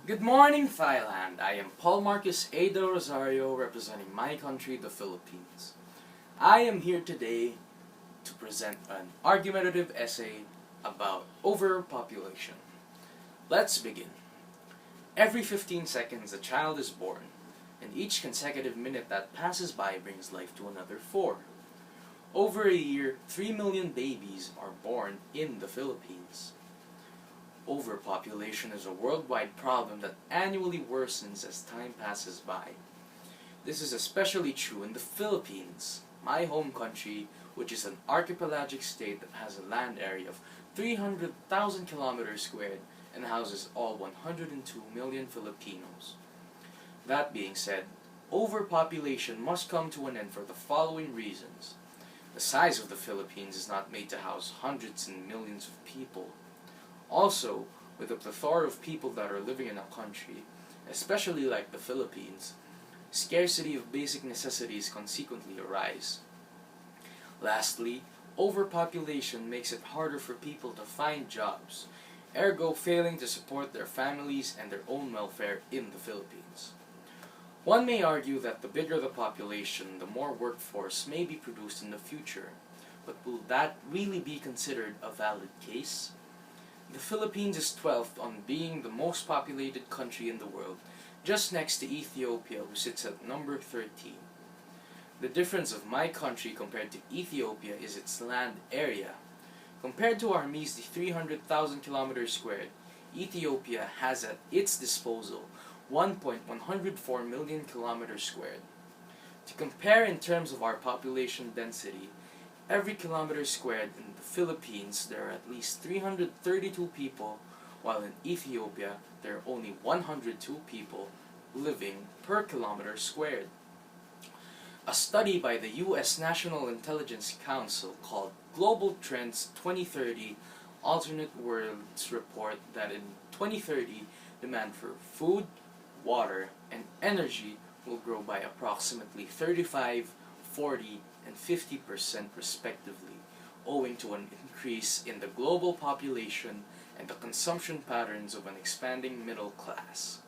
Good morning, Thailand. I am Paul Marcus A. Del Rosario, representing my country, the Philippines. I am here today to present an argumentative essay about overpopulation. Let's begin. Every 15 seconds a child is born, and each consecutive minute that passes by brings life to another 4. Over a year, 3 million babies are born in the Philippines. Overpopulation is a worldwide problem that annually worsens as time passes by. This is especially true in the Philippines, my home country, which is an archipelagic state that has a land area of 300,000 kilometers squared and houses all 102 million Filipinos. That being said, overpopulation must come to an end for the following reasons. The size of the Philippines is not made to house hundreds and millions of people. Also, with a plethora of people that are living in a country, especially like the Philippines, scarcity of basic necessities consequently arise. Lastly, overpopulation makes it harder for people to find jobs, ergo failing to support their families and their own welfare in the Philippines. One may argue that the bigger the population, the more workforce may be produced in the future, but will that really be considered a valid case? The Philippines is 12th on being the most populated country in the world, just next to Ethiopia, who sits at number 13. The difference of my country compared to Ethiopia is its land area. Compared to our measly 300,000 kilometers squared, Ethiopia has at its disposal 1.104 million kilometers squared. To compare in terms of our population density, every kilometer squared in the Philippines there are at least 332 people, while in Ethiopia there are only 102 people living per kilometer squared. A study by the U.S. National Intelligence Council called Global Trends 2030 Alternate Worlds report that in 2030 demand for food, water, and energy will grow by approximately 35, 40, and 50% respectively, owing to an increase in the global population and the consumption patterns of an expanding middle class.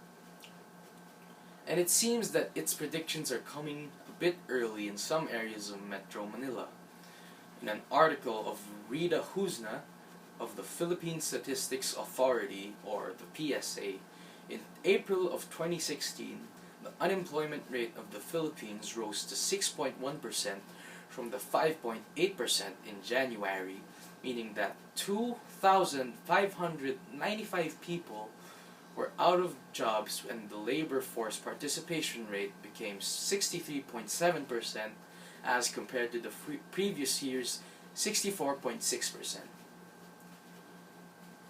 And it seems that its predictions are coming a bit early in some areas of Metro Manila. In an article of Rita Huzna of the Philippine Statistics Authority, or the PSA, in April of 2016, the unemployment rate of the Philippines rose to 6.1% from the 5.8% in January, meaning that 2,595 people were out of jobs and the labor force participation rate became 63.7% as compared to the previous year's 64.6%.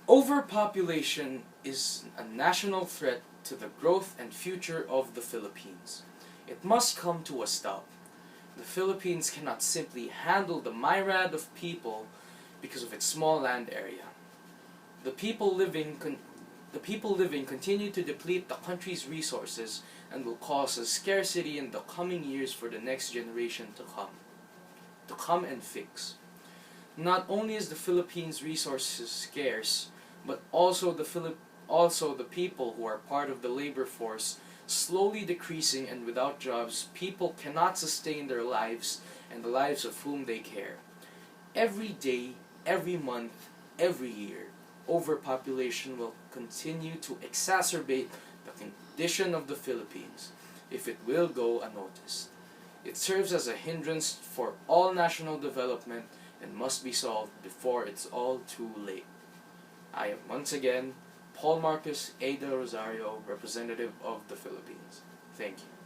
Overpopulation is a national threat to the growth and future of the Philippines. It must come to a stop. The Philippines cannot simply handle the myriad of people because of its small land area. The people living continue to deplete the country's resources and will cause a scarcity in the coming years for the next generation to come and fix. Not only is the Philippines' resources scarce, but also the people who are part of the labor force slowly decreasing, and without jobs, people cannot sustain their lives and the lives of whom they care. Every day, every month, every year, overpopulation will continue to exacerbate the condition of the Philippines, if it will go unnoticed. It serves as a hindrance for all national development and must be solved before it's all too late. I am once again Paul Marcus A. Del Rosario, representative of the Philippines. Thank you.